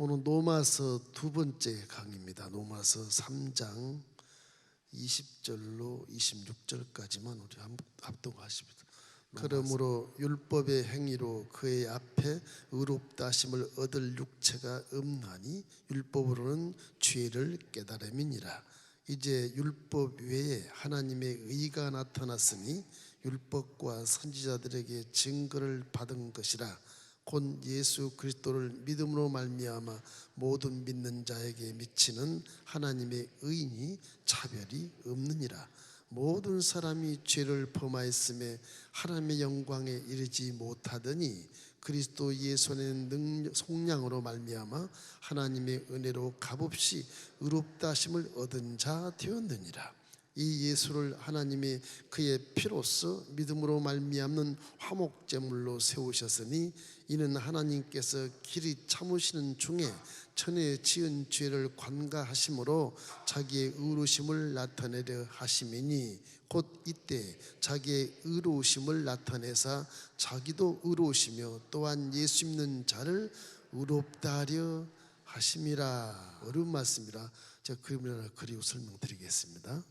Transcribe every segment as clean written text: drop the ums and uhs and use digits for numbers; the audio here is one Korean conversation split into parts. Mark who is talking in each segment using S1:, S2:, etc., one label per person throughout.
S1: 오늘 로마서 두 번째 강의입니다. 로마서 3장 20절로 26절까지만 우리 합독하십니다. 그러므로 율법의 행위로 그의 앞에 의롭다 하심을 얻을 육체가 없나니 율법으로는 죄를 깨달음이니라. 이제 율법 외에 하나님의 의가 나타났으니 율법과 선지자들에게 증거를 받은 것이라. 곧 예수 그리스도를 믿음으로 말미암아 모든 믿는 자에게 미치는 하나님의 의인이 차별이 없느니라. 모든 사람이 죄를 범하였음에 하나님의 영광에 이르지 못하더니 그리스도 예수의 속량으로 말미암아 하나님의 은혜로 값없이 의롭다 하심을 얻은 자 되었느니라. 이 예수를 하나님이 그의 피로써 믿음으로 말미암는 화목제물로 세우셨으니 이는 하나님께서 길이 참으시는 중에 전에 지은 죄를 관가하심으로 자기의 의로우심을 나타내려 하심이니 곧 이때 자기의 의로우심을 나타내사 자기도 의로우시며 또한 예수 믿는 자를 의롭다 하려 하심이라. 어려운 말씀이라 제가 그림을 하나 그리고 설명드리겠습니다.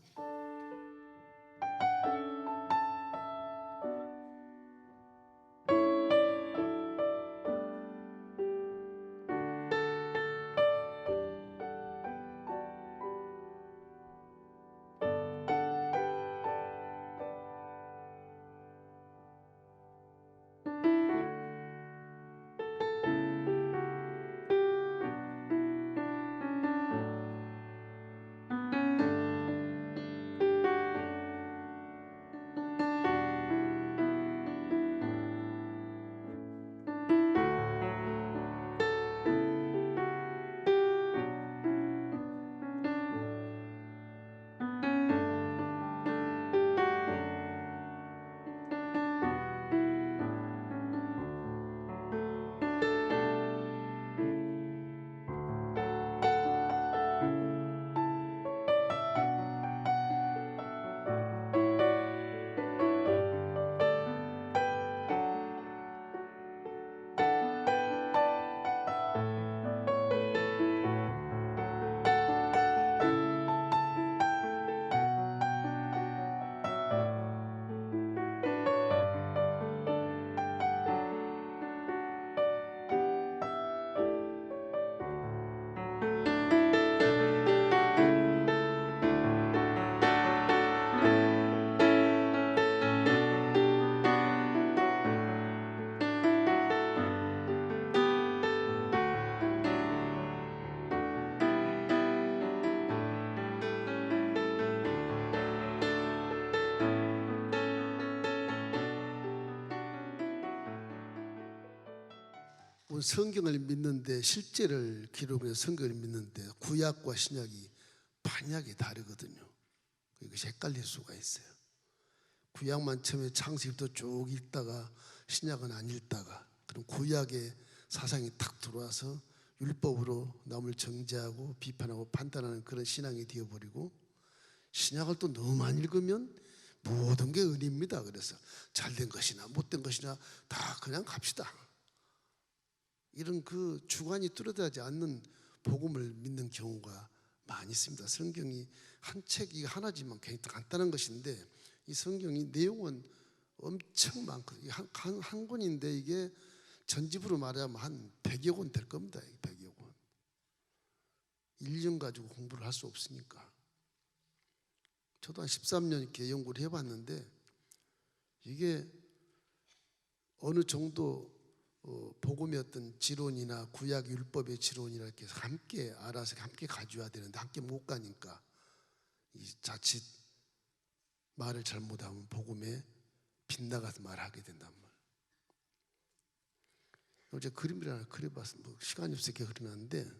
S1: 성경을 믿는데 실제를 기록해 성경을 믿는데 구약과 신약이 반약이 다르거든요. 이것이 헷갈릴 수가 있어요. 구약만 처음에 창세기부터 쭉 읽다가 신약은 안 읽다가 그럼 구약의 사상이 탁 들어와서 율법으로 남을 정죄하고 비판하고 판단하는 그런 신앙이 되어버리고 신약을 또 너무 많이 읽으면 모든 게 은혜입니다. 그래서 잘된 것이나 못된 것이나 다 그냥 갑시다. 이런 그 주관이 뚜렷하지 않는 복음을 믿는 경우가 많이 있습니다. 성경이 한 책이 하나지만 굉장히 간단한 것인데 이 성경이 내용은 엄청 많거든요. 한 권인데 이게 전집으로 말하면 한 100여 권 될 겁니다. 100여 권. 1년 가지고 공부를 할 수 없으니까. 저도 한 13년 이렇게 연구를 해봤는데 이게 어느 정도 복음의 어떤 지론이나 구약 율법의 지론이나 이렇게 함께 알아서 함께 가져야 되는데 함께 못 가니까 이 자칫 말을 잘못하면 복음에 빗나가서 말하게 된단 말이에요. 어제 그림을 하나 그려봤습니다. 시간이 없어서 이렇게 그려놨는데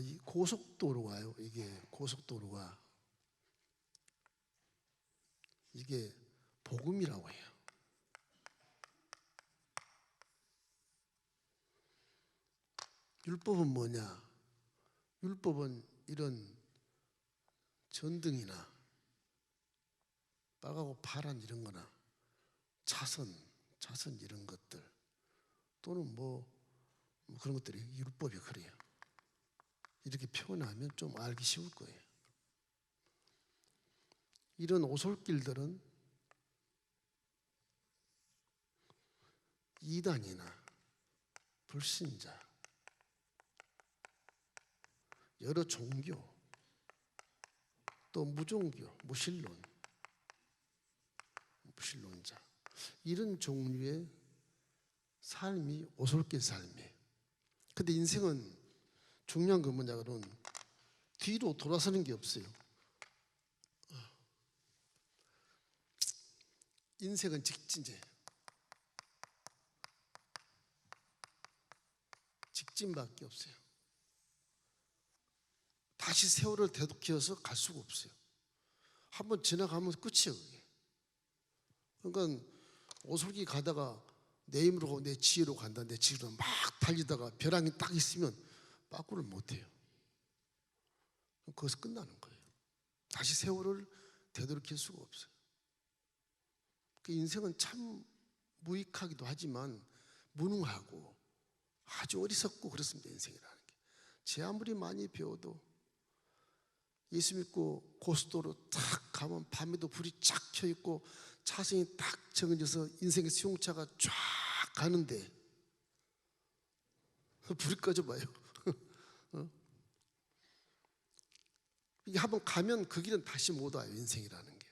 S1: 이 고속도로가요. 이게 고속도로가 이게 복음이라고 해요. 율법은 뭐냐? 율법은 이런 전등이나 빨갛고 파란 이런 거나 자선 이런 것들 또는 뭐 그런 것들이 율법이 그래요. 이렇게 표현하면 좀 알기 쉬울 거예요. 이런 오솔길들은 이단이나 불신자, 여러 종교, 또 무종교, 무신론자 이런 종류의 삶이 오솔길 삶이에요. 근데 인생은 중요한 건 뭐냐 그러면 뒤로 돌아서는 게 없어요. 인생은 직진제. 직진밖에 없어요. 다시 세월을 되돌려서 갈 수가 없어요. 한번 지나가면 끝이에요. 그게. 그러니까 오솔길 가다가 내 힘으로 내 지혜로 간다. 내 지혜로 막 달리다가 벼랑이 딱 있으면 빠꾸를 못해요. 거기서 끝나는 거예요. 다시 세월을 되돌릴 수가 없어요. 그 인생은 참 무익하기도 하지만 무능하고 아주 어리석고 그렇습니다. 인생이라는 게. 제 아무리 많이 배워도 예수 믿고 고속도로 탁 가면 밤에도 불이 쫙 켜있고 차선이 딱 정해져서 인생의 수용차가 쫙 가는데 불이 꺼져봐요. 이게 한번 가면 그 길은 다시 못 와요. 인생이라는 게.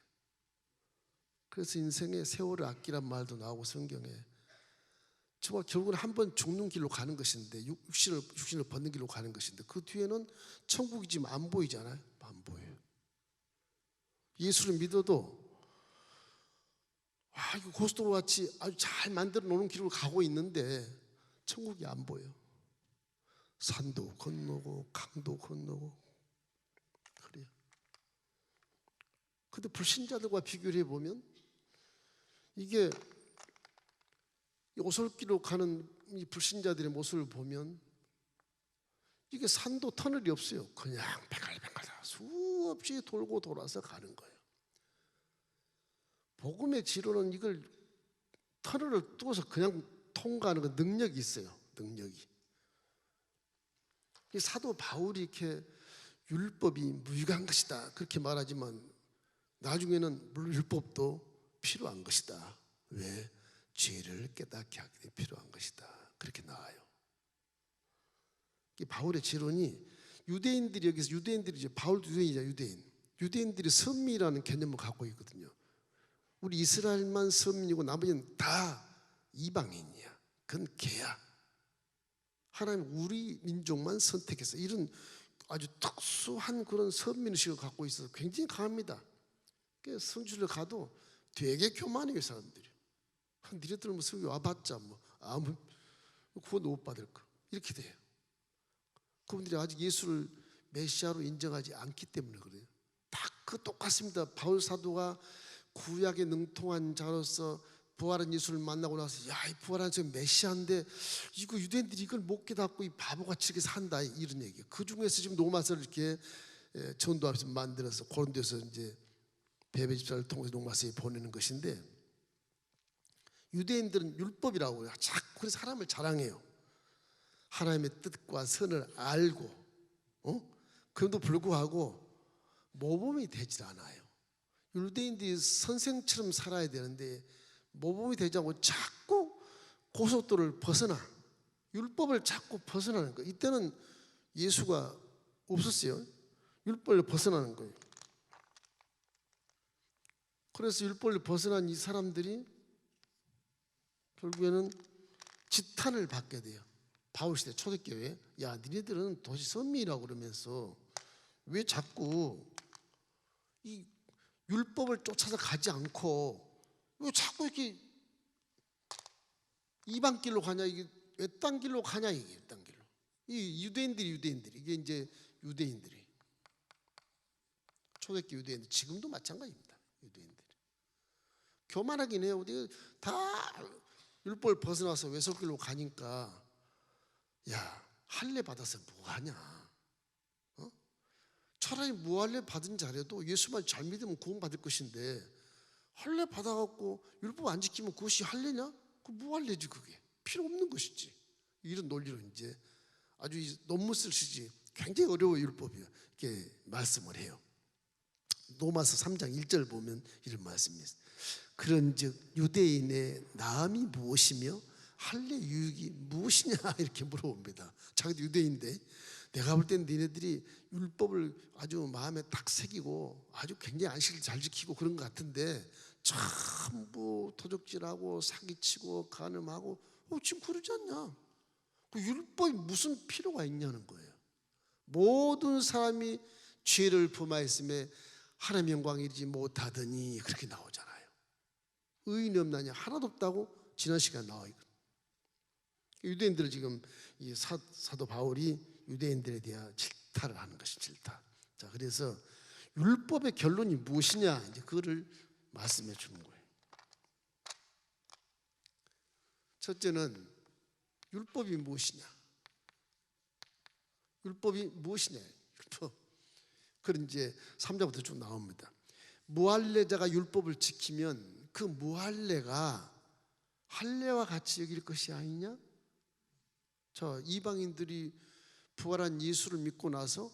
S1: 그래서 인생의 세월을 아끼란 말도 나오고 성경에 정말 결국은 한번 죽는 길로 가는 것인데 육신을 벗는 길로 가는 것인데 그 뒤에는 천국이 지금 안 보이잖아요. 안 보여요. 예수를 믿어도 이거 고속도로 같이 아주 잘 만들어 놓은 길로 가고 있는데 천국이 안 보여. 산도 건너고 강도 건너고 그래요. 근데 불신자들과 비교를 해보면 이게 오솔길로 가는 이 불신자들의 모습을 보면 이게 산도 터널이 없어요. 그냥 뱅갈뱅갈 수없이 돌고 돌아서 가는 거예요. 복음의 지로는 이걸 터널을 뚫어서 그냥 통과하는 그 능력이 있어요. 능력이. 사도 바울이 이렇게 율법이 무익한 것이다 그렇게 말하지만 나중에는 물론 율법도 필요한 것이다. 왜? 죄를 깨닫게 하기 위해 필요한 것이다. 그렇게 나와요. 이 바울의 지론이 유대인들이 여기서 유대인들이 이제 바울도 유대인이자 유대인들이 선미라는 개념을 갖고 있거든요. 우리 이스라엘만 선민이고 나머지는 다 이방인이야. 그건 개야. 하나님 우리 민족만 선택해서 이런 아주 특수한 그런 선민의식을 갖고 있어서 굉장히 강합니다. 성주를 가도 되게 교만해요 사람들이. 니네들 뭐 성교 와봤자 뭐 아무 구원 못 받을 거 이렇게 돼요. 그분들이 아직 예수를 메시아로 인정하지 않기 때문에 그래요. 다 그 똑같습니다. 바울 사도가 구약에 능통한 자로서 부활한 예수를 만나고 나서 야, 이 부활한 저 메시아인데 이거 유대인들이 이걸 못 깨닫고 이 바보같이 이렇게 산다 이런 얘기예요. 그 중에서 지금 로마서를 이렇게 전도하면서 만들어서 고린도에서 이제 베베 집사를 통해서 로마서에 보내는 것인데 유대인들은 율법이라고 해요. 자꾸 그래서 사람을 자랑해요. 하나님의 뜻과 선을 알고 그럼에도 불구하고 모범이 되질 않아요. 유대인들이 선생처럼 살아야 되는데 모범이 되지 않고 자꾸 고속도로를 벗어나 율법을 자꾸 벗어나는 거예요. 이때는 예수가 없었어요. 율법을 벗어나는 거예요. 그래서 율법을 벗어난 이 사람들이 결국에는 지탄을 받게 돼요. 바울시대 초대교회 야 니네들은 도시 선미라고 그러면서 왜 자꾸 이 율법을 쫓아서 가지 않고 왜 자꾸 이렇게 이방 길로 가냐 이게 외딴 길로 가냐 이게 외딴 길로 이 유대인들이 이게 이제 유대인들이 초대교회 유대인들 지금도 마찬가지입니다. 유대인들이 교만하긴 해요. 다 율법을 벗어나서 외솔길로 가니까 야 할례 받아서 뭐하냐 차라리 무할례 받은 자라도 예수만 잘 믿으면 구원받을 것인데 할례 받아갖고 율법 안 지키면 그것이 할례냐? 그 무할례지. 그게 필요 없는 것이지. 이런 논리로 이제 아주 논문 쓸 시지 굉장히 어려워 율법이요. 이렇게 말씀을 해요. 로마서 3장 1절 보면 이런 말씀이 있어요. 그런즉 유대인의 나음이 무엇이며 할례 유익이 무엇이냐 이렇게 물어봅니다. 자기도 유대인인데 내가 볼 땐 니네들이 율법을 아주 마음에 딱 새기고 아주 굉장히 안식을 잘 지키고 그런 것 같은데 전부 도적질하고 사기치고 간음하고 지금 그러지 않냐? 그 율법이 무슨 필요가 있냐는 거예요. 모든 사람이 죄를 범하였음에 하나님의 영광에 이르지 못하더니 그렇게 나오잖아요. 의인이 없나냐? 하나도 없다고 지난 시간에 나와 있거든요. 유대인들을 지금 이 사도 바울이 유대인들에 대한 질타를 하는 것이 질타. 자, 그래서 율법의 결론이 무엇이냐? 이제 그거를 말씀해 주는 거예요. 첫째는 율법이 무엇이냐? 율법이 무엇이냐? 율법. 그런 이제 3장부터 쭉 나옵니다. 무할례자가 율법을 지키면 그 무할례가 할례와 같이 여길 것이 아니냐? 자, 이방인들이 부활한 예수를 믿고 나서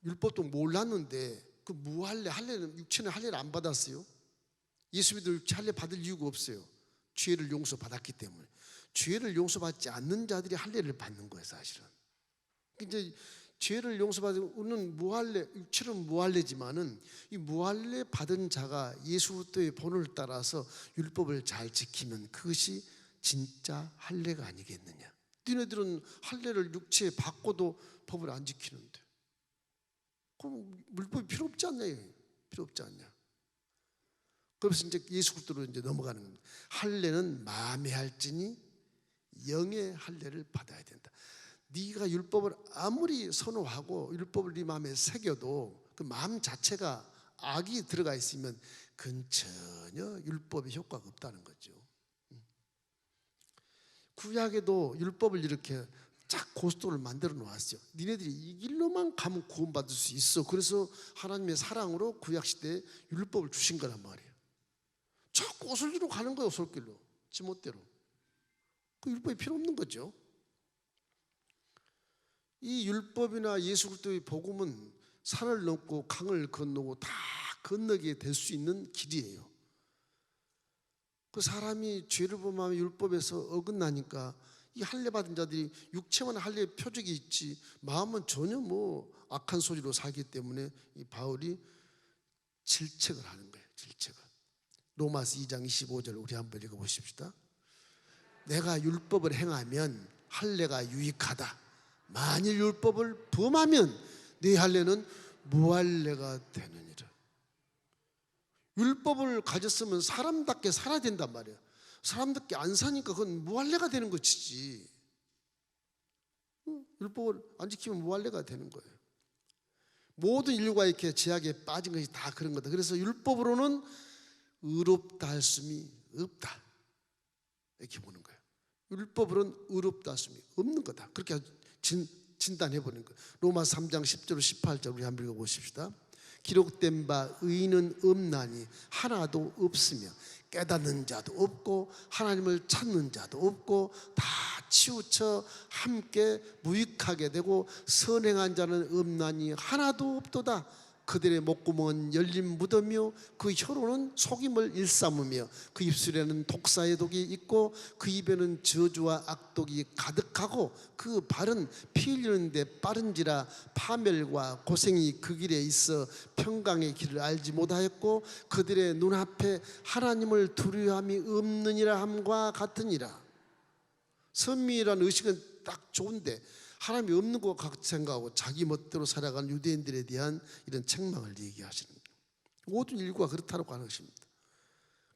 S1: 율법도 몰랐는데 그 무할례, 할례는 육체는 할례를 안 받았어요. 예수 믿어 육체 할례 받을 이유가 없어요. 죄를 용서받았기 때문에. 죄를 용서받지 않는 자들이 할례를 받는 거예요, 사실은. 이제 죄를 용서받는 무할례, 육체는 무할례지만은 이 무할례 받은 자가 예수 그리스도의 본을 따라서 율법을 잘 지키면 그것이 진짜 할례가 아니겠느냐? 너네들은 할례를 육체에 받고도 법을 안 지키는데 그럼 율법이 필요 없지 않냐? 필요 없지 않냐? 그래서 이제 예수 그리스도로 이제 넘어가는 겁니다. 할례는 마음에 할지니 영의 할례를 받아야 된다. 네가 율법을 아무리 선호하고 율법을 네 마음에 새겨도 그 마음 자체가 악이 들어가 있으면 그건 전혀 율법의 효과가 없다는 거죠. 구약에도 율법을 이렇게 쫙 고스톱을 만들어 놓았어요. 니네들이 이 길로만 가면 구원받을 수 있어. 그래서 하나님의 사랑으로 구약시대에 율법을 주신 거란 말이에요. 자꾸 오솔길로 가는 거예요. 오솔길로, 지멋대로. 그 율법이 필요 없는 거죠. 이 율법이나 예수 그리스도의 복음은 산을 넘고 강을 건너고 다 건너게 될 수 있는 길이에요. 그 사람이 죄를 범하면 율법에서 어긋나니까 이 할례 받은 자들이 육체만 할례의 표적이 있지 마음은 전혀 악한 소리로 살기 때문에 이 바울이 질책을 하는 거예요. 질책을. 로마서 2장 25절 우리 한번 읽어보십시다. 내가 율법을 행하면 할례가 유익하다. 만일 율법을 범하면 네 할례는 무할례가 되느니라. 율법을 가졌으면 사람답게 살아야 된단 말이에요. 사람답게 안 사니까 그건 무할례가 되는 것이지. 율법을 안 지키면 무할례가 되는 거예요. 모든 인류가 이렇게 죄악에 빠진 것이 다 그런 거다. 그래서 율법으로는 의롭다 할 수이 없다. 이렇게 보는 거예요. 율법으로는 의롭다 할 수이 없는 거다. 그렇게 진단해버리는 거예요. 로마 3장 10절 18절 우리 한번 읽어보십시다. 기록된 바 의인은 없나니 하나도 없으며 깨닫는 자도 없고 하나님을 찾는 자도 없고 다 치우쳐 함께 무익하게 되고 선행한 자는 없나니 하나도 없도다. 그들의 목구멍은 열린 무덤이요 그 혀로는 속임을 일삼으며 그 입술에는 독사의 독이 있고 그 입에는 저주와 악독이 가득하고 그 발은 피 흘리는데 빠른지라 파멸과 고생이 그 길에 있어 평강의 길을 알지 못하였고 그들의 눈앞에 하나님을 두려움이 없느니라 함과 같으니라. 선미라는 의식은 딱 좋은데 하나님이 없는 것 같이 생각하고 자기 멋대로 살아가는 유대인들에 대한 이런 책망을 얘기하시는 거예요. 모든 인류가 그렇다고 하는 것입니다.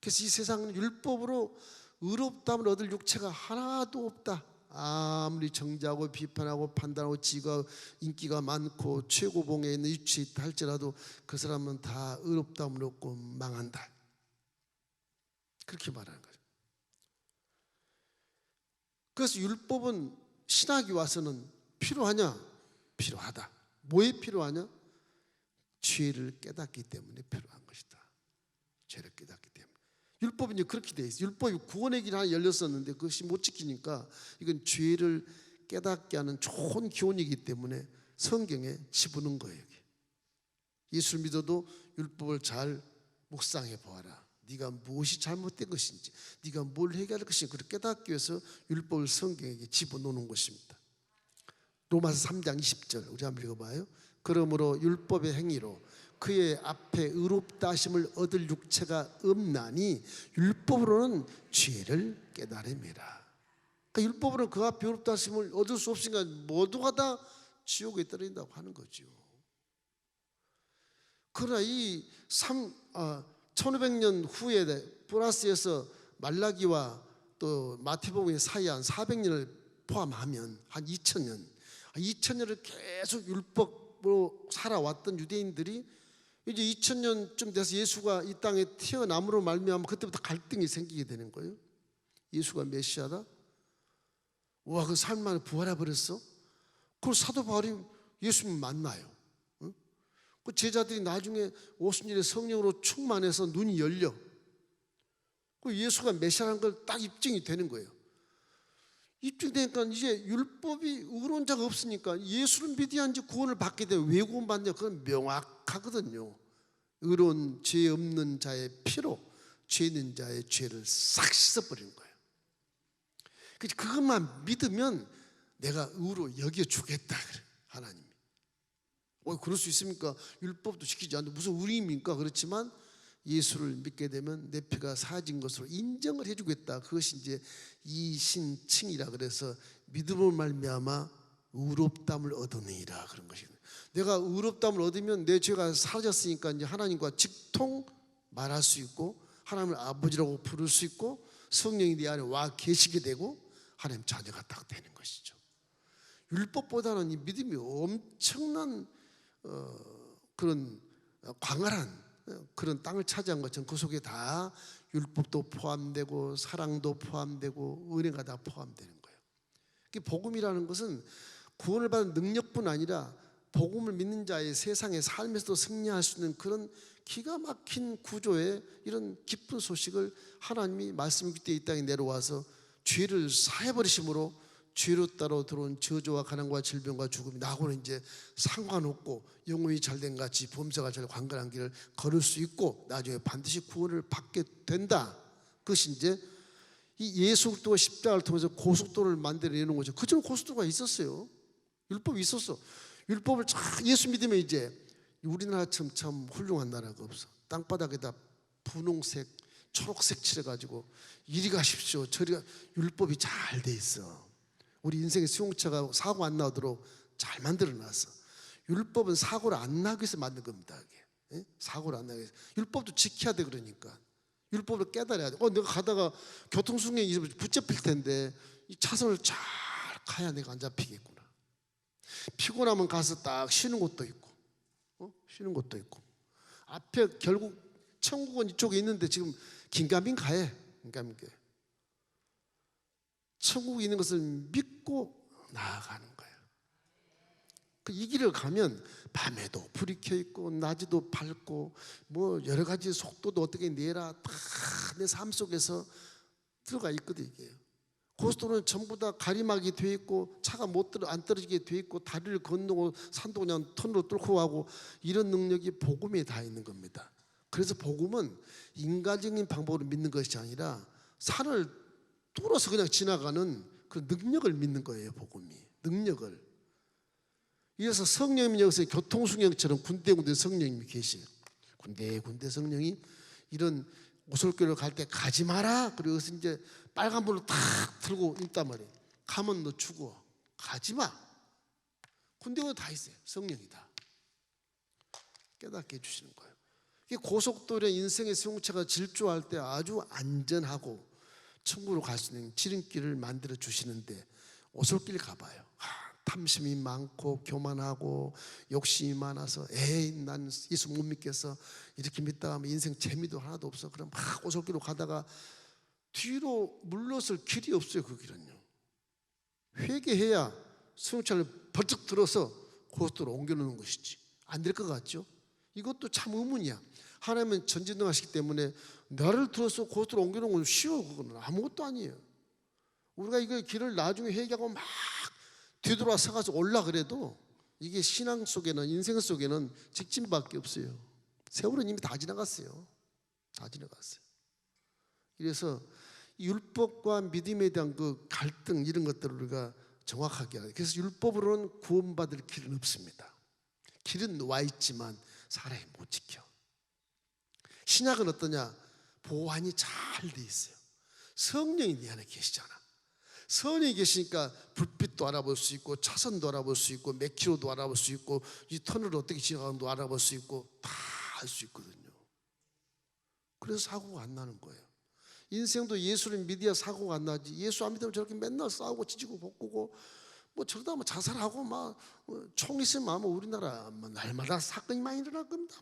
S1: 그래서 이 세상은 율법으로 의롭다함을 얻을 육체가 하나도 없다. 아무리 정죄하고 비판하고 판단하고 지가 인기가 많고 최고봉에 있는 위치에 있다 할지라도 그 사람은 다 의롭다함을 얻고 망한다. 그렇게 말하는 거예요. 그래서 율법은 신학이 와서는 필요하냐? 필요하다. 뭐에 필요하냐? 죄를 깨닫기 때문에 필요한 것이다. 죄를 깨닫기 때문에. 율법은 이제 그렇게 돼 있어요. 율법이 구원의 길 하나 열렸었는데 그것이 못 지키니까 이건 죄를 깨닫게 하는 좋은 교훈이기 때문에 성경에 집어넣은 거예요. 예수를 믿어도 율법을 잘 묵상해 보아라. 네가 무엇이 잘못된 것인지, 네가 뭘 해결할 것인지 그렇게 깨닫기 위해서 율법을 성경에 집어넣는 것입니다. 로마서 3장 20절 우리 한번 읽어봐요. 그러므로 율법의 행위로 그의 앞에 의롭다 하심을 얻을 육체가 없나니 율법으로는 죄를 깨달음이라. 그러니까 율법으로는 그 앞에 의롭다 하심을 얻을 수 없으니까 모두가 다 지옥에 떨어진다고 하는 거죠. 그러나 이 1500년 후에 플러스에서 말라기와 또 마태복음의 사이 한 400년을 포함하면 한 2000년을 계속 율법으로 살아왔던 유대인들이 이제 2000년쯤 돼서 예수가 이 땅에 태어남으로 말미암아 그때부터 갈등이 생기게 되는 거예요. 예수가 메시아다? 와, 그 삶 만에 부활해버렸어? 그걸 사도 바울이 예수님 만나요. 그 제자들이 나중에 오순절에 성령으로 충만해서 눈이 열려. 그 예수가 메시아라는 걸 딱 입증이 되는 거예요. 입증되니까 이제 율법이 의로운 자가 없으니까 예수를 믿어야 이제 구원을 받게 돼요. 왜 구원받냐? 그건 명확하거든요. 의로운 죄 없는 자의 피로 죄 있는 자의 죄를 싹 씻어버리는 거예요. 그것만 믿으면 내가 의로 여겨주겠다 그래 하나님이. 그럴 수 있습니까? 율법도 지키지 않는데 무슨 의리입니까? 그렇지만 예수를 믿게 되면 내 피가 사진 것으로 인정을 해주겠다. 그것이 이제 이신칭이라 그래서 믿음으로 말미암아 의롭담을 얻으니라 그런 것입니다. 내가 의롭담을 얻으면 내 죄가 사라졌으니까 이제 하나님과 직통 말할 수 있고 하나님을 아버지라고 부를 수 있고 성령이 내 안에 와 계시게 되고 하나님 자녀가 딱 되는 것이죠. 율법보다는 이 믿음이 엄청난 그런 광활한 그런 땅을 차지한 것처럼 그 속에 다 율법도 포함되고 사랑도 포함되고 은혜가 다 포함되는 거예요. 복음이라는 것은 구원을 받은 능력뿐 아니라 복음을 믿는 자의 세상의 삶에서도 승리할 수 있는 그런 기가 막힌 구조의 이런 기쁜 소식을 하나님이 말씀 때 이 땅에 내려와서 죄를 사해버리심으로 죄로 따라 들어온 저주와 가난과 질병과 죽음이 나하고는 이제 상관없고 영혼이 잘된 같이 범사가 잘 관건한 길을 걸을 수 있고 나중에 반드시 구원을 받게 된다. 그것이 이제 이 예수 그리스도가 십자가를 통해서 고속도로를 만들어내는 거죠. 그전에 고속도로가 있었어요. 율법이 있었어. 율법을 예수 믿으면 이제 우리나라처럼 참 훌륭한 나라가 없어. 땅바닥에다 분홍색, 초록색 칠해가지고 이리 가십시오. 저리 가. 율법이 잘 돼 있어. 우리 인생의 수용차가 사고 안 나도록 잘 만들어놨어. 율법은 사고를 안 나기 위해서 만든 겁니다. 이게. 사고를 안 나기 위해서. 율법도 지켜야 돼. 그러니까 율법을 깨달아야 돼. 내가 가다가 교통수행에 있으면 붙잡힐 텐데 이 차선을 잘 가야 내가 안 잡히겠구나. 피곤하면 가서 딱 쉬는 곳도 있고 쉬는 곳도 있고 앞에 결국 천국은 이쪽에 있는데 지금 긴가민가해. 천국에 있는 것을 믿고 나아가는 거예요. 이 길을 가면 밤에도 불이 켜 있고 낮에도 밝고 뭐 여러 가지 속도도 어떻게 내라 다 내 삶 속에서 들어가 있거든요. 이게 고속도로는 전부 다 가림막이 돼 있고 차가 안 떨어지게 돼 있고 다리를 건너고 산도 그냥 터널로 뚫고 가고 이런 능력이 복음에 다 있는 겁니다. 그래서 복음은 인간적인 방법으로 믿는 것이 아니라 산을 뚫어서 그냥 지나가는 그 능력을 믿는 거예요. 복음이 능력을. 이래서 성령님이 여기서 교통수령처럼 군데군데 성령님이 계세요. 군데 성령이 이런 오솔길을 갈 때 가지 마라. 그리고 이제 빨간불로 탁 들고 있단 말이에요. 가면 너 죽어. 가지 마. 군데군데 다 있어요. 성령이 다 깨닫게 해주시는 거예요. 이 고속도로의 인생의 수용차가 질주할 때 아주 안전하고 천국으로 갈 수 있는 지름길을 만들어 주시는데 오솔길 가봐요. 탐심이 많고 교만하고 욕심이 많아서 에이 난 예수 못 믿겠어 이렇게 믿다가 하면 인생 재미도 하나도 없어. 그럼 막 오솔길로 가다가 뒤로 물러설 길이 없어요. 그 길은요. 회개해야 수용차를 벌쩍 들어서 고속도로 옮겨놓는 것이지 안 될 것 같죠? 이것도 참 의문이야. 하나님은 전지능하시기 때문에 나를 들어서 그것으로 옮기는 건 쉬워. 그거는 아무것도 아니에요. 우리가 이거 길을 나중에 회개하고 막 뒤돌아 서가서 올라 그래도 이게 신앙 속에는, 인생 속에는 직진밖에 없어요. 세월은 이미 다 지나갔어요. 다 지나갔어요. 그래서 율법과 믿음에 대한 그 갈등, 이런 것들을 우리가 정확하게 해야 돼요. 그래서 율법으로는 구원받을 길은 없습니다. 길은 놓아 있지만 사람이 못 지켜. 신약은 어떠냐? 보완이 잘 돼 있어요. 성령이 내 안에 계시잖아. 성령이 계시니까 불빛도 알아볼 수 있고, 차선도 알아볼 수 있고, 몇 킬로도 알아볼 수 있고, 이 터널을 어떻게 지나가는지도 알아볼 수 있고, 다 알 수 있거든요. 그래서 사고가 안 나는 거예요. 인생도 예수를 믿어야 사고가 안 나지. 예수 안 믿으면 저렇게 맨날 싸우고 지지고 볶고 뭐 저러다 뭐 자살하고 막 총 있으면 아마 우리나라 날마다 사건이 많이 일어날 겁니다.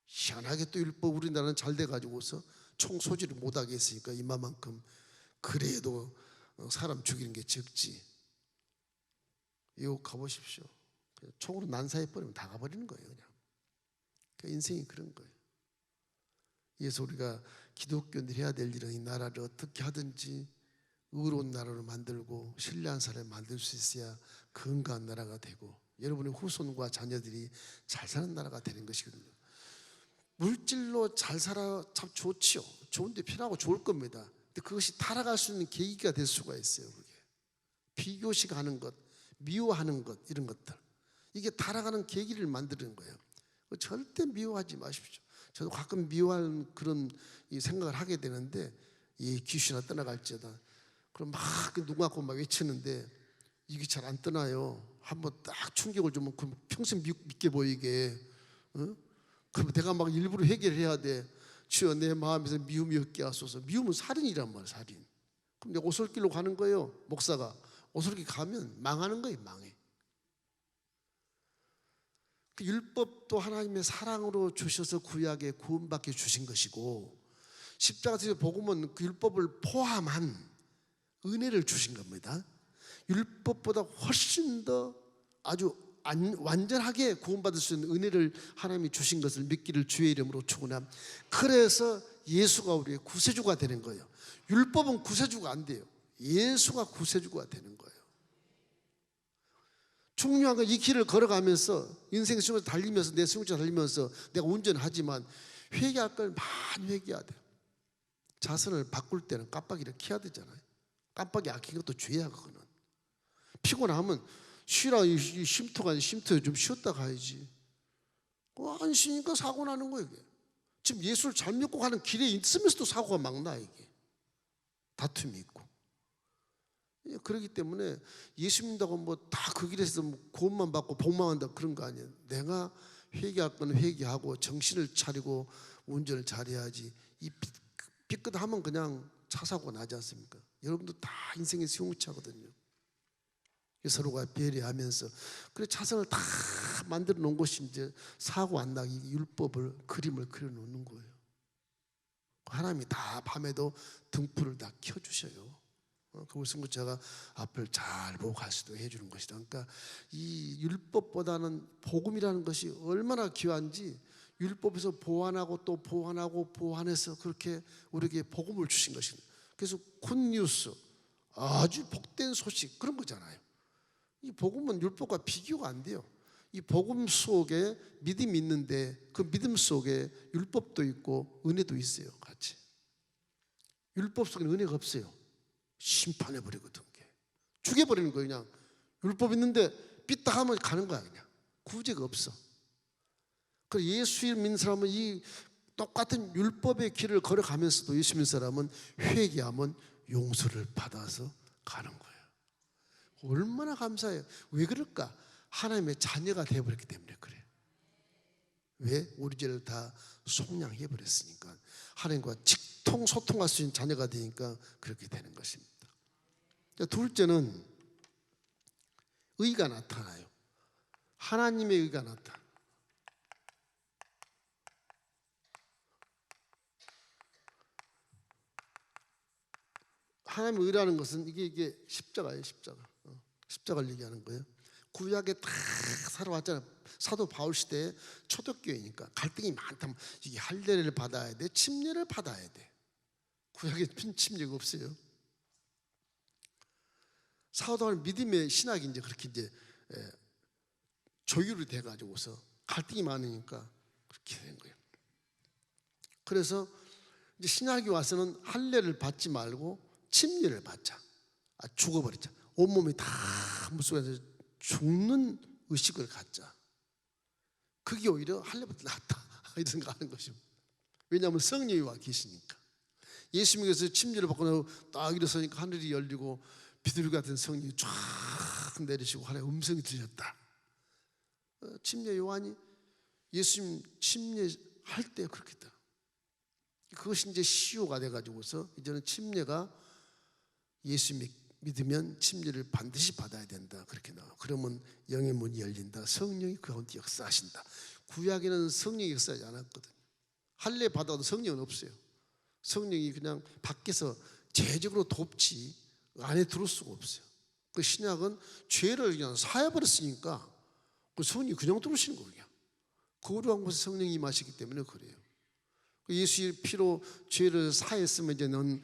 S1: 희한하게 또 율법, 우리나라는 잘 돼가지고서 총 소지를 못하게 했으니까 이만큼. 그래도 사람 죽이는 게 적지. 이거 가보십시오. 총으로 난사해버리면 다 가버리는 거예요. 그냥. 그러니까 인생이 그런 거예요. 그래서 우리가 기독교인들이 해야 될 일은 이 나라를 어떻게 하든지 의로운 나라로 만들고 신뢰한 사람을 만들 수 있어야 건강한 나라가 되고 여러분의 후손과 자녀들이 잘 사는 나라가 되는 것이거든요. 물질로 잘 살아 참 좋지요. 좋은데 편하고 좋을 겁니다. 근데 그것이 타락할 수 있는 계기가 될 수가 있어요. 그게 비교식 하는 것, 미워하는 것, 이런 것들, 이게 타락하는 계기를 만드는 거예요. 절대 미워하지 마십시오. 저도 가끔 미워하는 그런 생각을 하게 되는데, 이 귀신아 떠나갈지어다. 그럼 막 눈 감고 막 외치는데 이게 잘 안 떠나요. 한번 딱 충격을 주면 평생 믿게 보이게. 그럼 내가 막 일부러 해결을 해야 돼. 주여 내 마음에서 미움이 없게 하소서. 미움은 살인이란 말이야, 살인. 그럼 내가 오솔길로 가는 거예요. 목사가 오솔길 가면 망하는 거예요. 망해. 그 율법도 하나님의 사랑으로 주셔서 구약에 구원받게 주신 것이고, 십자가에서 복음은 그 율법을 포함한 은혜를 주신 겁니다. 율법보다 훨씬 더 아주 완전하게 구원받을 수 있는 은혜를 하나님이 주신 것을 믿기를 주의 이름으로 축원합니다. 그래서 예수가 우리의 구세주가 되는 거예요. 율법은 구세주가 안 돼요. 예수가 구세주가 되는 거예요. 중요한 건 이 길을 걸어가면서 인생 승을 달리면서, 내 승을 달리면서 내가 운전하지만 회개할 걸 많이 회개해야 돼요. 자선을 바꿀 때는 깜빡이를 켜야 되잖아요. 깜빡이 아낀 것도 죄야. 그거는 피곤하면 쉬라. 이 쉼터가 쉼터에 좀 쉬었다 가야지. 안 쉬니까 사고 나는 거예요. 이게 지금 예수를 잘 믿고 가는 길에 있으면서도 사고가 막 나. 이게 다툼이 있고. 그렇기 때문에 예수 믿는다고 뭐 다 그 길에서 뭐 구원만 받고 복만 한다 그런 거 아니에요. 내가 회개할 건 회개하고 정신을 차리고 운전을 잘해야지. 이 삐끗하면 그냥 차 사고 나지 않습니까? 여러분도 다 인생의 시험차거든요. 서로가 배려하면서 그래 차선을 다 만들어 놓은 것이 이제 사고 안 나게 율법을 그림을 그려 놓는 거예요. 하나님이 다 밤에도 등불을 다 켜주셔요. 그것은 제가 앞을 잘 보고 갈 수도 해주는 것이다. 그러니까 이 율법보다는 복음이라는 것이 얼마나 귀한지, 율법에서 보완하고 또 보완하고 보완해서 그렇게 우리에게 복음을 주신 것입니다. 그래서 굿뉴스, 아주 복된 소식, 그런 거잖아요. 이 복음은 율법과 비교가 안 돼요. 이 복음 속에 믿음이 있는데 그 믿음 속에 율법도 있고 은혜도 있어요. 같이. 율법 속에는 은혜가 없어요. 심판해버리거든. 죽여버리는 거예요. 그냥 율법 있는데 삐딱하면 가는 거야. 그냥 구제가 없어. 그래서 예수를 믿는 사람은 이 똑같은 율법의 길을 걸어가면서도 예수 믿는 사람은 회개하면 용서를 받아서 가는 거예요. 얼마나 감사해요. 왜 그럴까? 하나님의 자녀가 되어버렸기 때문에 그래요. 왜? 우리 죄를 다 속량해버렸으니까. 하나님과 직통 소통할 수 있는 자녀가 되니까 그렇게 되는 것입니다. 둘째는 의가 나타나요. 하나님의 의가 나타나요. 하나님의 의라는 것은 이게 십자가예요. 십자가. 십자가를 얘기하는 거예요. 구약에 다 살아왔잖아요. 사도 바울 시대에 초대교회니까 갈등이 많다면 이게 할례를 받아야 돼, 침례를 받아야 돼. 구약에 침례가 없어요. 사도 바울 믿음의 신학이 이제 그렇게 이제 조율이 돼가지고서 갈등이 많으니까 그렇게 된 거예요. 그래서 이제 신학이 와서는 할례를 받지 말고 침례를 받자. 죽어버리자. 온몸이 다 물속에서 죽는 의식을 갖자. 그게 오히려 할례보다 낫다 이런 생각하는 것이죠. 왜냐하면 성령이 와 계시니까. 예수님께서 침례를 받고 나서 딱 일어서니까 하늘이 열리고 비둘기 같은 성령이 쫙 내리시고 하나의 음성이 들렸다. 침례 요한이 예수님 침례할 때 그렇게 했다. 그것이 이제 시효가 돼가지고서 이제는 침례가 예수 믿으면 침례를 반드시 받아야 된다. 그렇게 나와. 그러면 영의 문이 열린다. 성령이 그 가운데 역사하신다. 구약에는 성령이 역사하지 않았거든요. 할례 받아도 성령은 없어요. 성령이 그냥 밖에서 제적으로 돕지 안에 들어올 수가 없어요. 그 신약은 죄를 그냥 사해버렸으니까 그 성령이 그냥 들어오시는 거예요. 거룩한 곳에 성령이 임하시기 때문에 그래요. 예수의 피로 죄를 사했으면 이제 넌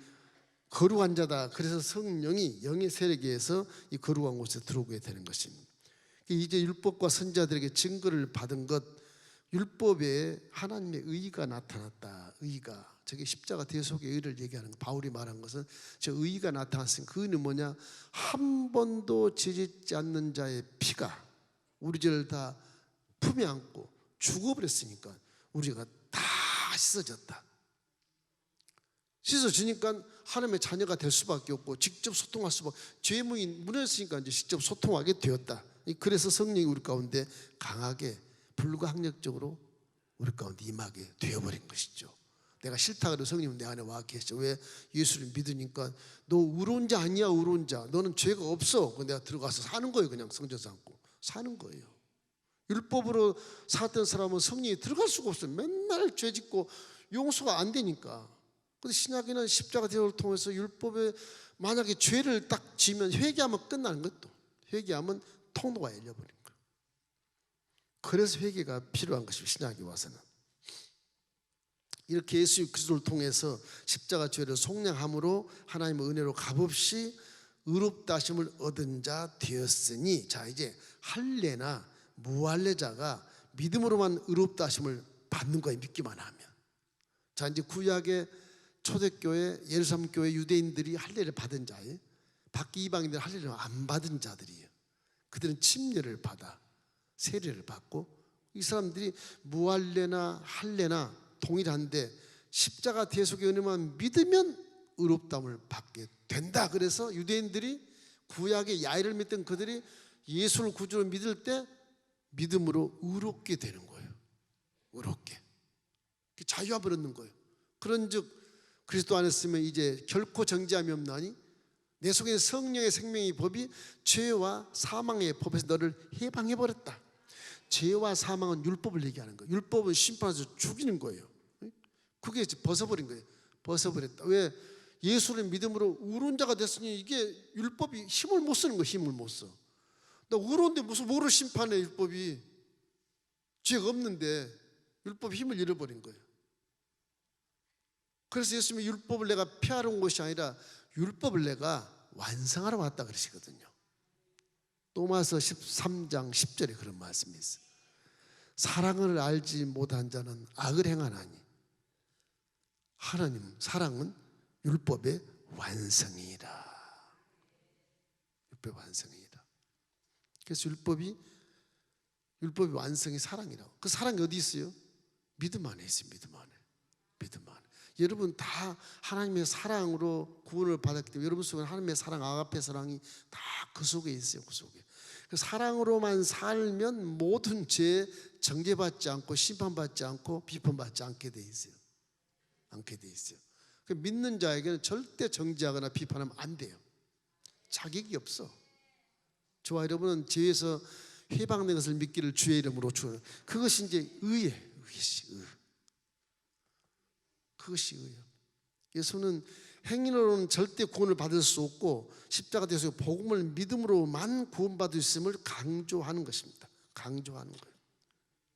S1: 거룩한 자다. 그래서 성령이 영의 세력에 의해서 이 거룩한 곳에 들어오게 되는 것입니다. 이제 율법과 선지자들에게 증거를 받은 것, 율법에 하나님의 의가 나타났다. 의가. 저게 십자가 대속의 의를 얘기하는 거. 바울이 말한 것은 저 의가 나타났으니 그 의는 뭐냐? 한 번도 죄짓지 않는 자의 피가 우리 죄를 다 품에 안고 죽어버렸으니까 우리가 다 씻어졌다. 씻어지니까 하나님의 자녀가 될 수밖에 없고 직접 소통할 수밖에, 죄문이 무너졌으니까 이제 직접 소통하게 되었다. 그래서 성령이 우리 가운데 강하게 불가항력적으로 우리 가운데 임하게 되어버린 것이죠. 내가 싫다 그래도 성령은 내 안에 와 계시죠. 왜? 예수를 믿으니까 너 의로운 자 아니야. 의로운 자. 너는 죄가 없어. 내가 들어가서 사는 거예요. 그냥 성전 삼고 사는 거예요. 율법으로 살았던 사람은 성령이 들어갈 수가 없어요. 맨날 죄 짓고 용서가 안 되니까. 근데 신약에는 십자가 대속을 통해서 율법에 만약에 죄를 딱 지면 회개하면 끝나는 것도, 회개하면 통로가 열려버린 거예요. 그래서 회개가 필요한 것이고 신약에 와서는 이렇게 예수 그리스도를 통해서 십자가 죄를 속량함으로 하나님의 은혜로 값없이 의롭다 하심을 얻은 자 되었으니, 자 이제 할례나 무할례자가 믿음으로만 의롭다 하심을 받는 거예요. 믿기만 하면. 자 이제 구약의 초대교회 예루살렘 교회 유대인들이 할례를 받은 자예요. 밖에 이방인들 할례를 안 받은 자들이에요. 그들은 침례를 받아 세례를 받고, 이 사람들이 무할례나 할례나 동일한데 십자가 대속의 은혜만 믿으면 의롭다함을 받게 된다. 그래서 유대인들이 구약의 야훼를 믿던 그들이 예수를 구주로 믿을 때 믿음으로 의롭게 되는 거예요. 의롭게 자유함을 얻는 거예요. 그런즉 그리스도 안에 있으면 이제 결코 정죄함이 없나니 내 속에 성령의 생명의 법이 죄와 사망의 법에서 너를 해방해버렸다. 죄와 사망은 율법을 얘기하는 거예요. 율법은 심판해서 죽이는 거예요. 그게 벗어버린 거예요. 벗어버렸다. 왜? 예수를 믿음으로 의로운 자가 됐으니 이게 율법이 힘을 못 쓰는 거예요. 힘을 못 써. 나 의로운데 무슨 뭐를 심판해. 율법이 죄가 없는데 율법이 힘을 잃어버린 거예요. 그래서 예수님이 율법을 내가 폐하러 온 것이 아니라 율법을 내가 완성하러 왔다 그러시거든요. 또마서 13장 10절에 그런 말씀이 있어요. 사랑을 알지 못한 자는 악을 행하나니 하나님 사랑은 율법의 완성이라. 율법의 완성이라. 그래서 율법이 완성이 사랑이라고. 그 사랑이 어디 있어요? 믿음 안에 있어요. 믿음 안에. 믿음 안에. 여러분 다 하나님의 사랑으로 구원을 받았기 때문에 여러분 속에 하나님의 사랑, 아가페 사랑이 다 그 속에 있어요. 그 속에. 그 사랑으로만 살면 모든 죄 정죄받지 않고 심판받지 않고 비판받지 않게 돼 있어요. 않게 돼 있어요. 그 믿는 자에게는 절대 정죄하거나 비판하면 안 돼요. 자격이 없어. 저와 여러분은 죄에서 해방된 것을 믿기를 주의 이름으로 주는, 그것이 이제 의예요. 그것이 의예요. 예수는 행위로는 절대 구원을 받을 수 없고 십자가 되어서 복음을 믿음으로만 구원받을 수 있음을 강조하는 것입니다. 강조하는 거예요.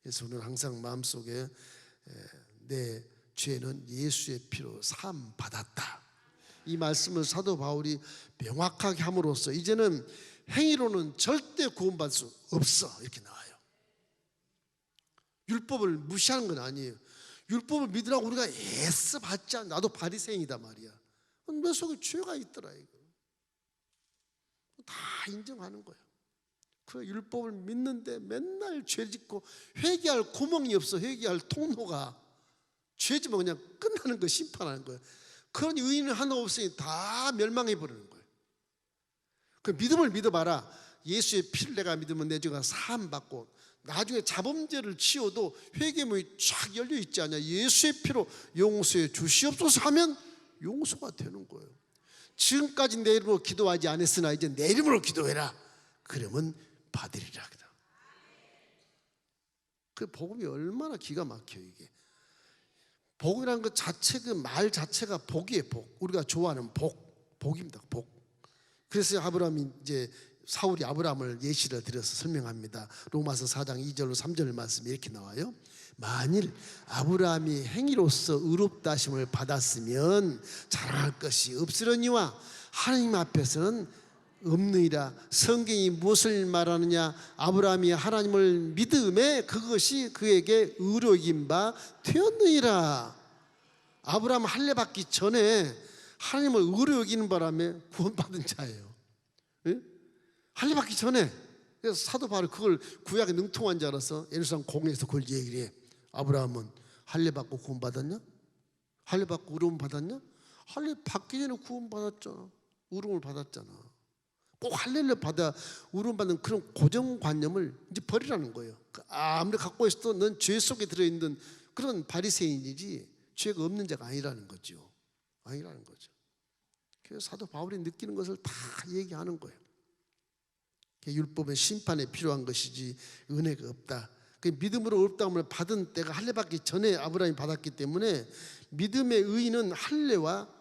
S1: 예수는 항상 마음속에 내 죄는 예수의 피로 사함 받았다, 이 말씀을 사도 바울이 명확하게 함으로써 이제는 행위로는 절대 구원받을 수 없어, 이렇게 나와요. 율법을 무시하는 건 아니에요. 율법을 믿으라고 우리가 애써 받지 않아. 나도 바리새인이다 말이야. 내 속에 죄가 있더라, 이거. 다 인정하는 거예요. 그 율법을 믿는데 맨날 죄 짓고 회개할 구멍이 없어. 회개할 통로가. 죄 지면 그냥 끝나는 거, 심판하는 거예요. 그런 의인은 하나 없으니 다 멸망해 버리는 거예요. 그 믿음을 믿어봐라. 예수의 피를 내가 믿으면 내 죄가 사함 받고 나중에 자범죄를 지어도 회개문이 쫙 열려 있지 않냐. 예수의 피로 용서해 주시옵소서 하면 용서가 되는 거예요. 지금까지 내 이름으로 기도하지 않았으나 이제 내 이름으로 기도해라. 그러면 받으리라. 그 복음이 얼마나 기가 막혀요. 이게 복이라는 것 자체, 그 말 자체가 복이에요. 복. 우리가 좋아하는 복입니다. 복. 그래서 아브라함이 이제 사울이 아브라함을 예시를 들어서 설명합니다. 로마서 4장 2절로 3절 말씀이 이렇게 나와요. 만일 아브라함이 행위로서 의롭다 하심을 받았으면 자랑할 것이 없으려니와 하나님 앞에서는 없느니라. 성경이 무엇을 말하느냐. 아브라함이 하나님을 믿음에 그것이 그에게 의로 여긴 바 되었느니라. 아브라함 할례 받기 전에 하나님을 의로 여기는 바람에 구원받은 자예요. 네? 할례 받기 전에. 그래서 사도 바울이 그걸 구약에 능통한 줄 알아서 예루살렘 공회에서 그걸 얘기를 해. 아브라함은 할례 받고 구원받았냐? 할례 받고 의로움 받았냐? 할례 받기 전에 구원받았잖아. 의로움을 받았잖아. 꼭 할례를 받아 의로움 받는 그런 고정관념을 이제 버리라는 거예요. 아무리 갖고 있어도 넌 죄 속에 들어있는 그런 바리새인이지 죄가 없는 자가 아니라는 거죠. 아니라는 거죠. 그래서 사도 바울이 느끼는 것을 다 얘기하는 거예요. 율법은 심판에 필요한 것이지 은혜가 없다. 믿음으로 의롭다함을 받은 때가 할례 받기 전에 아브라함이 받았기 때문에 믿음의 의의는 할례와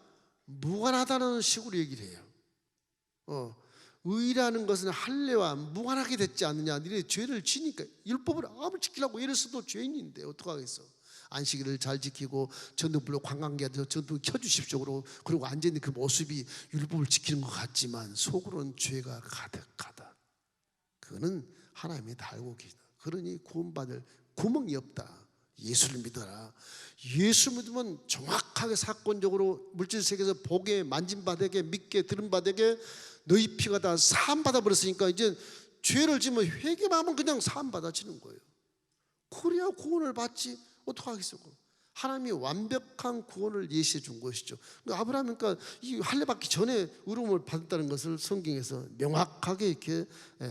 S1: 무관하다는 식으로 얘기를 해요. 의라는 것은 할례와 무관하게 됐지 않느냐. 너희 죄를 지니까. 율법을 아무리 지키려고 애를 써도 죄인인데 어떡하겠어. 안식일을 잘 지키고 전등불로 관광객들 전등 켜주십시오 그러고 앉아있는 그 모습이 율법을 지키는 것 같지만 속으로는 죄가 가득하다. 그거는 하나님이 다 알고 계시다. 그러니 구원받을 구멍이 없다. 예수를 믿어라. 예수 믿으면 정확하게 사건적으로 물질세계에서 보게 만진바되게 믿게 들은바되게 너희 피가 다 사함받아 버렸으니까 이제 죄를 지면 회개만 하면 그냥 사함받아지는 거예요. 그래야 구원을 받지. 어떡하겠어. 하나님이 완벽한 구원을 예시해 준 것이죠. 아브라함이니까 이 할례 받기 전에 의로움을 받았다는 것을 성경에서 명확하게 이렇게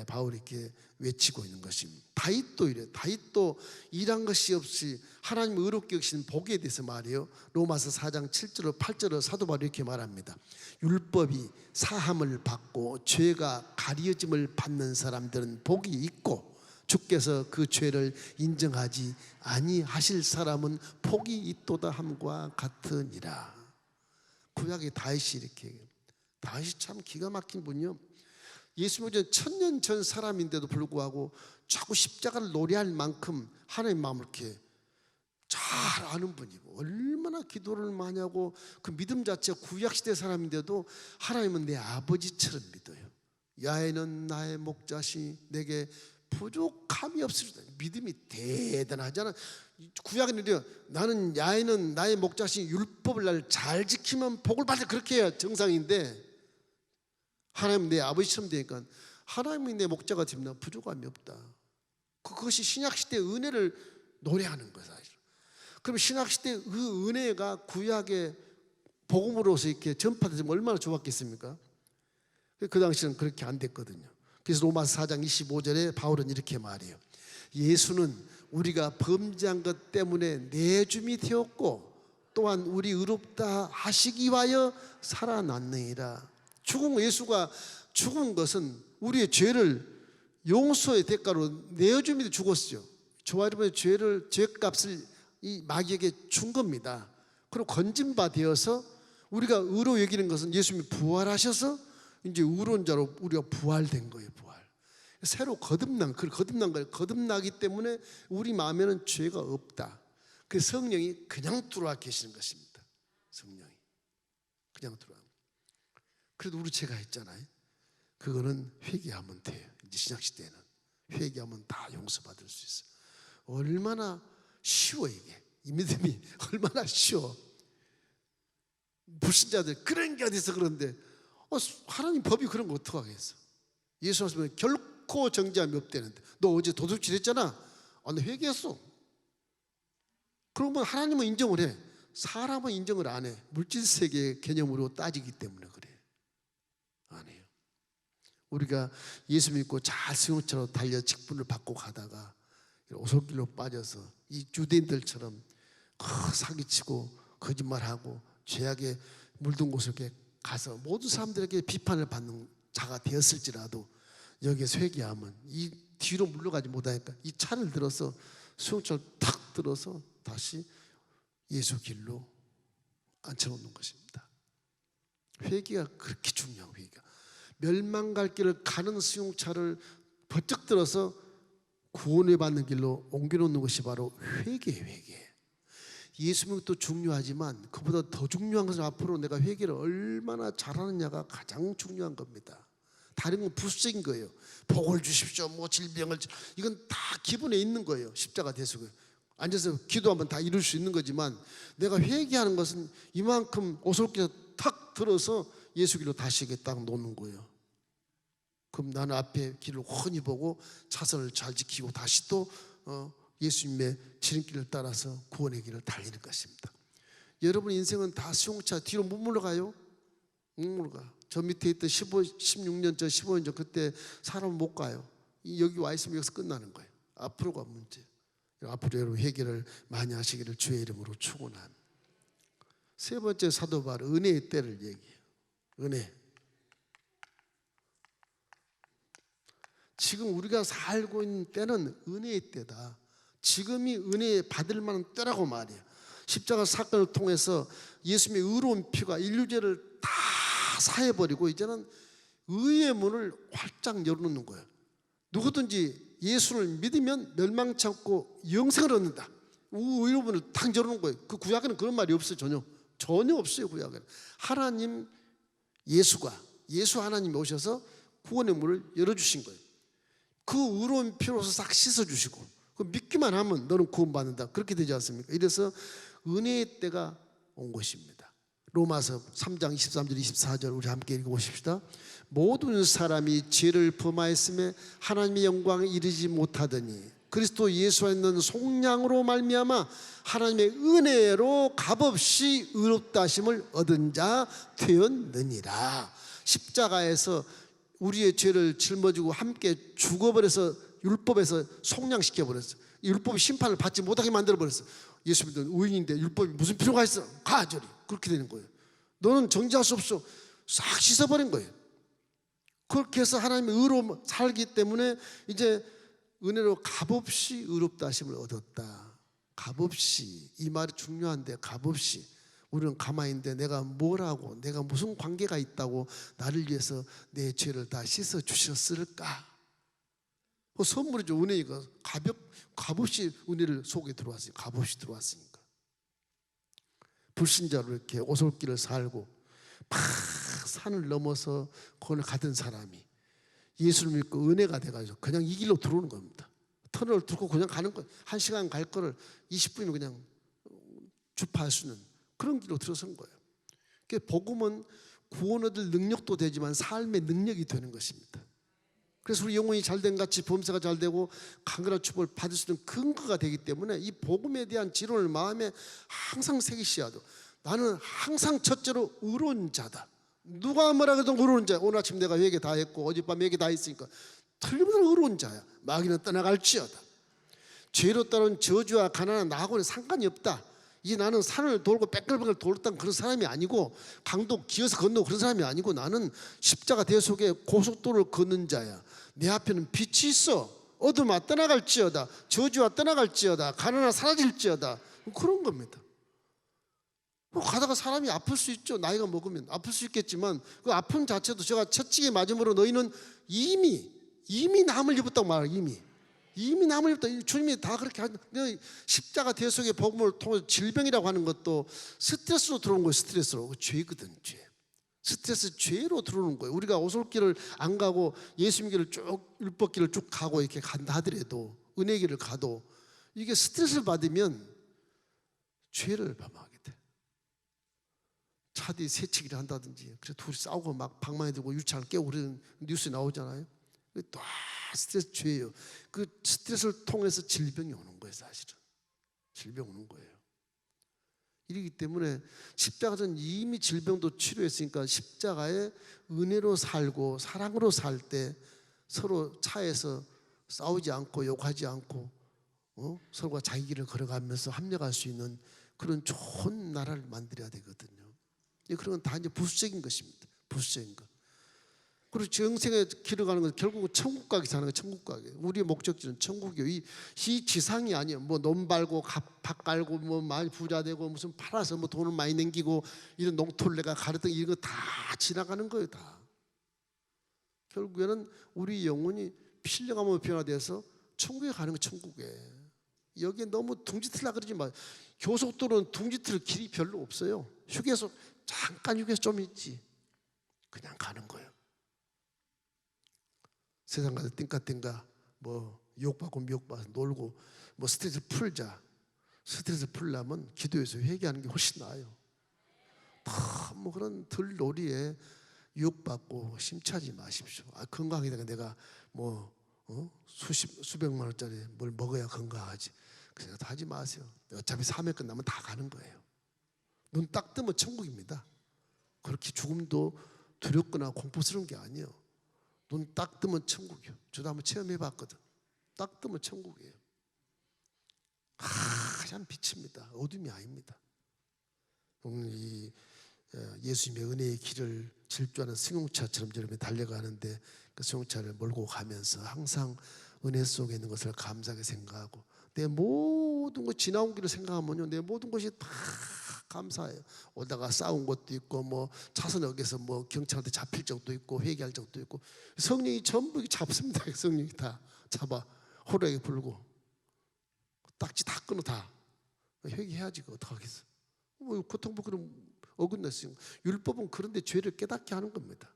S1: 바울이 이렇게 외치고 있는 것입니다. 다윗도 이래. 다윗도 일한 것이 없이 하나님 의롭게 여기시는 복에 대해서 말해요. 로마서 4장 7절로 8절로 사도 바울이 이렇게 말합니다. 율법이 사함을 받고 죄가 가려짐을 받는 사람들은 복이 있고 주께서 그 죄를 인정하지 아니하실 사람은 복이 있도다 함과 같으니라. 구약의 다윗이 이렇게 얘기해요. 다윗이 참 기가 막힌 분이요. 예수 믿기 전 1000년 전 사람인데도 불구하고 자꾸 십자가를 노래할 만큼 하나님의 마음을 이렇게 잘 아는 분이고 얼마나 기도를 많이 하고 그 믿음 자체가 구약시대 사람인데도 하나님은 내 아버지처럼 믿어요. 야훼는 나의 목자시 내게 부족함이 없으리다. 믿음이 대단하잖아. 구약은 이래요. 나는 야훼는 나의 목자시 율법을 날 잘 지키면 복을 받을. 그렇게 해야 정상인데 하나님은 내 아버지처럼 되니까 하나님이 내 목자가 되면 부족함이 없다. 그것이 신약시대의 은혜를 노래하는 거예요. 사실. 그럼 신약시대의 그 은혜가 구약의 복음으로서 이렇게 전파되면 얼마나 좋았겠습니까? 그 당시는 그렇게 안 됐거든요. 그래서 로마서 4장 25절에 바울은 이렇게 말해요. 예수는 우리가 범죄한 것 때문에 내줌이 되었고 또한 우리 의롭다 하시기 위하여 살아났느니라. 예수가 죽은 것은 우리의 죄를 용서의 대가로 내어줌이 죽었어요. 저와 여러분의 죄값을 이 마귀에게 준 겁니다. 그리고 건진 바 되어서 우리가 의로 여기는 것은 예수님이 부활하셔서 이제 의로운 자로 우리가 부활된 거예요. 부활. 새로 거듭나기 때문에 우리 마음에는 죄가 없다. 그 성령이 그냥 들어와 계시는 것입니다. 성령이 그냥 들어와. 그래도 우리 죄가 있잖아요. 그거는 회개하면 돼요. 이제 신약시대에는 회개하면 다 용서받을 수 있어요. 얼마나 쉬워 이게. 이 믿음이 얼마나 쉬워. 불신자들 그런 게 어디서 그런데 하나님 법이 그런 거 어떡하겠어. 예수 말씀은 결코 정죄함이 없다는데 너 어제 도둑질 했잖아. 나 회개했어. 그러면 하나님은 인정을 해. 사람은 인정을 안 해. 물질세계 개념으로 따지기 때문에 그래. 안 해요. 우리가 예수 믿고 잘 승용차로 달려 직분을 받고 가다가 오솔길로 빠져서 이 유대인들처럼 사기치고 거짓말하고 죄악에 물든 곳을 이렇게 가서 모든 사람들에게 비판을 받는 자가 되었을지라도 여기에서 회개하면 이 뒤로 물러가지 못하니까 이 차를 들어서 수용차를 탁 들어서 다시 예수 길로 앉혀놓는 것입니다. 회개가 그렇게 중요한 회개가. 멸망갈 길을 가는 수용차를 번쩍 들어서 구원을 받는 길로 옮겨놓는 것이 바로 회개예요. 회개. 예수 믿는 것도 중요하지만 그보다 더 중요한 것은 앞으로 내가 회개를 얼마나 잘하느냐가 가장 중요한 겁니다. 다른 건 부수적인 거예요. 복을 주십시오, 뭐 질병을, 이건 다 기본에 있는 거예요. 십자가 대속에 앉아서 기도하면 다 이룰 수 있는 거지만 내가 회개하는 것은 이만큼 오솔길에 탁 들어서 예수 길로 다시 이렇게 딱 놓는 거예요. 그럼 나는 앞에 길을 훤히 보고 차선을 잘 지키고 다시 또 예수님의 지름길을 따라서 구원의 길을 달리는 것입니다. 여러분 인생은 다 수용차 뒤로 못 물러가요. 못 물러가. 저 밑에 있던 16년 전 15년 전 그때 사람은 못 가요. 여기 와 있으면 여기서 끝나는 거예요. 앞으로가 문제. 앞으로 여러분 회개를 많이 하시기를 주의 이름으로 축원합니다. 세 번째 사도 바울 은혜의 때를 얘기해요. 은혜. 지금 우리가 살고 있는 때는 은혜의 때다. 지금이 은혜 받을 만한 때라고 말이에요. 십자가 사건을 통해서 예수님의 의로운 피가 인류죄를 다 사해버리고 이제는 의의 문을 활짝 열어놓는 거예요. 누구든지 예수를 믿으면 멸망치 않고 영생을 얻는다. 의로운 문을 탁 열어놓은 거예요. 그 구약에는 그런 말이 없어요. 전혀 없어요. 구약에는. 하나님 예수가 예수 하나님이 오셔서 구원의 문을 열어주신 거예요. 그 의로운 피로서 싹 씻어주시고 그 믿기만 하면 너는 구원받는다. 그렇게 되지 않습니까? 이래서 은혜의 때가 온 것입니다. 로마서 3장 23절 24절 우리 함께 읽어보십시다. 모든 사람이 죄를 범하였음에 하나님의 영광에 이르지 못하더니 그리스도 예수 안에 있는 속량으로 말미암아 하나님의 은혜로 값없이 의롭다 하심을 얻은 자 되었느니라. 십자가에서 우리의 죄를 짊어지고 함께 죽어버려서 율법에서 속량시켜버렸어. 율법이 심판을 받지 못하게 만들어버렸어. 예수 믿는 의인인데 율법이 무슨 필요가 있어? 가 저리. 그렇게 되는 거예요. 너는 정죄할 수 없어. 싹 씻어버린 거예요. 그렇게 해서 하나님의 의로 살기 때문에 이제 은혜로 값없이 의롭다 하심을 얻었다. 값없이. 이 말이 중요한데 값없이. 우리는 가만히 있는데 내가 뭘 하고 내가 무슨 관계가 있다고 나를 위해서 내 죄를 다 씻어 주셨을까? 그 선물이죠. 은혜가 값없이 은혜를 속에 들어왔으니까. 값없이 들어왔으니까. 불신자로 이렇게 오솔길을 살고 막 산을 넘어서 거기를 가던 사람이 예수를 믿고 은혜가 돼가지고 그냥 이 길로 들어오는 겁니다. 터널을 뚫고 그냥 가는 거예요. 1시간 갈 거를 20분이면 그냥 주파할 수 있는 그런 길로 들어선 거예요. 복음은 구원 얻을 능력도 되지만 삶의 능력이 되는 것입니다. 그래서 우리 영혼이 잘된 같이 범사가 잘되고 강건한 축복을 받을 수 있는 근거가 되기 때문에 이 복음에 대한 지론을 마음에 항상 새기셔야 돼. 나는 항상 첫째로 의로운 자다. 누가 뭐라 해도 의로운 자야. 오늘 아침 내가 회개 다 했고 어젯밤 회개 다 했으니까 틀림없이 의로운 자야. 마귀는 떠나갈지어다. 죄로 따른 저주와 가난한 나하고는 상관이 없다. 이 나는 산을 돌고 빽글빽글 돌았던 그런 사람이 아니고 강도 기어서 건너고 그런 사람이 아니고 나는 십자가 대속에 고속도로를 걷는 자야. 내 앞에는 빛이 있어. 어둠아 떠나갈지어다. 저주와 떠나갈지어다. 가난아 사라질지어다. 그런 겁니다. 뭐 가다가 사람이 아플 수 있죠. 나이가 먹으면 아플 수 있겠지만 그 아픔 자체도 제가 채찍에 맞음으로 너희는 이미 남을 입었다고 말해요. 이미 남을 입었다. 주님이 다 그렇게 하는. 십자가 대속의 복음을 통해 질병이라고 하는 것도 스트레스로 들어오는 거예요. 스트레스로. 죄거든, 죄. 스트레스 죄로 들어오는 거예요. 우리가 오솔길을 안 가고 예수님 길을 쭉 율법길을 쭉 가고 이렇게 간다 하더라도 은혜 길을 가도 이게 스트레스를 받으면 죄를 범하게 돼. 차 뒤에 새치기를 한다든지, 그래 둘이 싸우고 막 방망이 들고 유치원을 깨고 그러는 뉴스 나오잖아요. 또 스트레스 죄예요. 그 스트레스를 통해서 질병이 오는 거예요. 사실은 질병 오는 거예요. 이러기 때문에 십자가는 이미 질병도 치료했으니까 십자가에 은혜로 살고 사랑으로 살 때 서로 차에서 싸우지 않고 욕하지 않고 서로가 자기 길을 걸어가면서 합력할 수 있는 그런 좋은 나라를 만들어야 되거든요. 그런 건 다 이제 부수적인 것입니다. 부수적인 것. 그리고 정생에 길어가는 건 결국은 천국 가기 사는 거예요. 천국 가기. 우리의 목적지는 천국이에요. 이 지상이 아니에요. 뭐 논 발고 밭 깔고 뭐 많이 부자 되고 무슨 팔아서 뭐 돈을 많이 남기고 이런 농토를 내가 가르던 이런 거 다 지나가는 거예요. 다. 결국에는 우리 영혼이 필령하면 변화돼서 천국에 가는 거. 천국에. 여기에 너무 둥지틀라 그러지 마. 교속도로는 둥지틀 길이 별로 없어요. 휴게소 잠깐 휴게소 좀 있지. 그냥 가는 거예요. 세상 가서 띵까띵까 뭐 욕받고 미혹받아서 놀고 뭐 스트레스 풀자. 스트레스 풀려면 기도해서 회개하는 게 훨씬 나아요. 뭐 그런 들놀이에 유혹받고 심취하지 마십시오. 건강하게 내가 뭐 수백만 원짜리 뭘 먹어야 건강하지. 그 생각 다 하지 마세요. 어차피 삶에 끝나면 다 가는 거예요. 눈 딱 뜨면 천국입니다. 그렇게 죽음도 두렵거나 공포스러운 게 아니에요. 눈 딱 뜨면 천국이에요. 저도 한번 체험해봤거든. 딱 뜨면 천국이에요. 하얀 빛입니다. 어둠이 아닙니다. 오늘 이 예수님의 은혜의 길을 질주하는 승용차처럼 여러분이 달려가는데 그 승용차를 몰고 가면서 항상 은혜 속에 있는 것을 감사하게 생각하고 내 모든 것 지나온 길을 생각하면요 내 모든 것이 다 감사해요. 오다가 싸운 것도 있고 뭐 차선 어겨서 뭐 경찰한테 잡힐 적도 있고 회개할 적도 있고 성령이 전부 잡습니다. 성령이 다 잡아 호루라기 불고 딱지 다 끊어 다 회개해야지. 그거 어떡하겠어. 뭐 고통받고는 어긋났으니까. 율법은 그런데 죄를 깨닫게 하는 겁니다.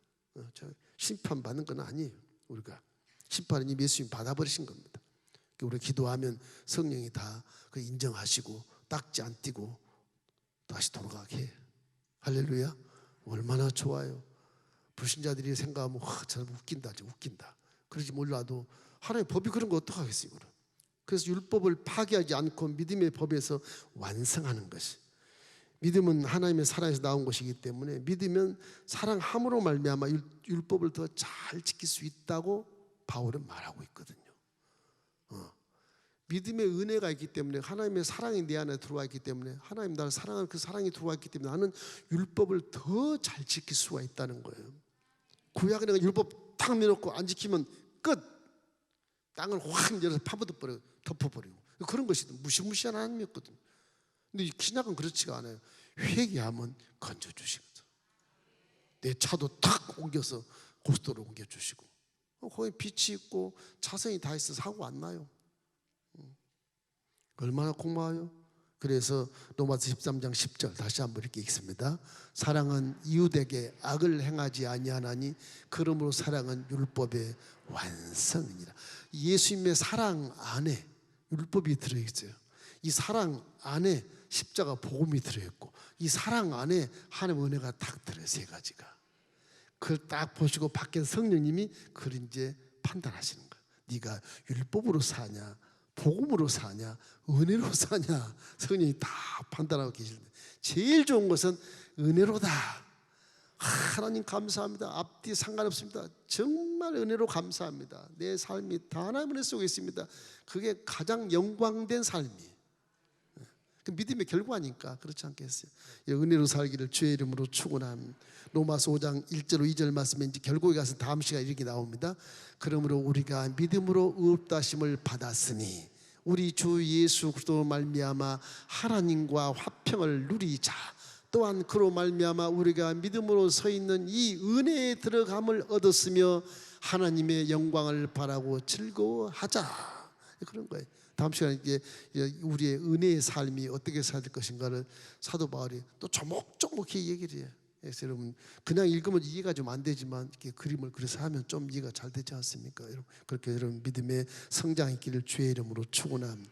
S1: 심판받는 건 아니에요. 우리가 심판은 이미 예수님 받아버리신 겁니다. 우리가 기도하면 성령이 다 그 인정하시고 딱지 안 띄고 다시 돌아가게 해. 할렐루야. 얼마나 좋아요. 불신자들이 생각하면 참 웃긴다. 웃긴다. 그러지 몰라도 하나님의 법이 그런 거 어떡하겠어요. 그래서 율법을 파괴하지 않고 믿음의 법에서 완성하는 것이. 믿음은 하나님의 사랑에서 나온 것이기 때문에 믿으면 사랑함으로 말미암아 율법을 더 잘 지킬 수 있다고 바울은 말하고 있거든요. 믿음의 은혜가 있기 때문에 하나님의 사랑이 내 안에 들어와 있기 때문에 하나님 나를 사랑하는 그 사랑이 들어와 있기 때문에 나는 율법을 더 잘 지킬 수가 있다는 거예요. 구약에 내가 율법 탁 내놓고 안 지키면 끝. 땅을 확 열어서 파묻어버려 덮어버리고 그런 것이 무시무시한 하나님이었거든요. 근데 신약은 그렇지가 않아요. 회개하면 건져주시거든. 내 차도 탁 옮겨서 고속도로 옮겨주시고 거기 빛이 있고 차선이 다 있어 사고 안 나요. 얼마나 고마워요. 그래서 로마서 13장 10절 다시 한번 이렇게 읽습니다. 사랑은 이웃에게 악을 행하지 아니하나니 그러므로 사랑은 율법의 완성이니라. 예수님의 사랑 안에 율법이 들어있어요. 이 사랑 안에 십자가 복음이 들어있고 이 사랑 안에 하나님의 은혜가 딱 들어요. 세 가지가. 그걸 딱 보시고 밖에 성령님이 그걸 이제 판단하시는 거예요. 네가 율법으로 사냐 복음으로 사냐 은혜로 사냐 성령이 다 판단하고 계시는데 제일 좋은 것은 은혜로다. 하나님 감사합니다. 앞뒤 상관없습니다. 정말 은혜로 감사합니다. 내 삶이 다 하나님의 은혜 속에 있습니다. 그게 가장 영광된 삶이에요. 그 믿음의 결과니까 그렇지 않겠어요? 은혜로 살기를 주의 이름으로 축원함. 로마서 5장 1절 2절 말씀에 이제 결국에 가서 다음 시간에 이렇게 나옵니다. 그러므로 우리가 믿음으로 의롭다심을 받았으니 우리 주 예수 그리스도로 말미암아 하나님과 화평을 누리자. 또한 그로 말미암아 우리가 믿음으로 서 있는 이 은혜에 들어감을 얻었으며 하나님의 영광을 바라고 즐거워하자. 그런 거예요. 다음 시간에 이제 우리의 은혜의 삶이 어떻게 살 것인가를 사도 바울이 또 조목조목히 얘기를 해요. 그래서 여러분 그냥 읽으면 이해가 좀 안 되지만 이렇게 그림을 그려서 하면 좀 이해가 잘 되지 않습니까? 여러분 그렇게 여러분 믿음의 성장 있기를 주의 이름으로 축원합니다.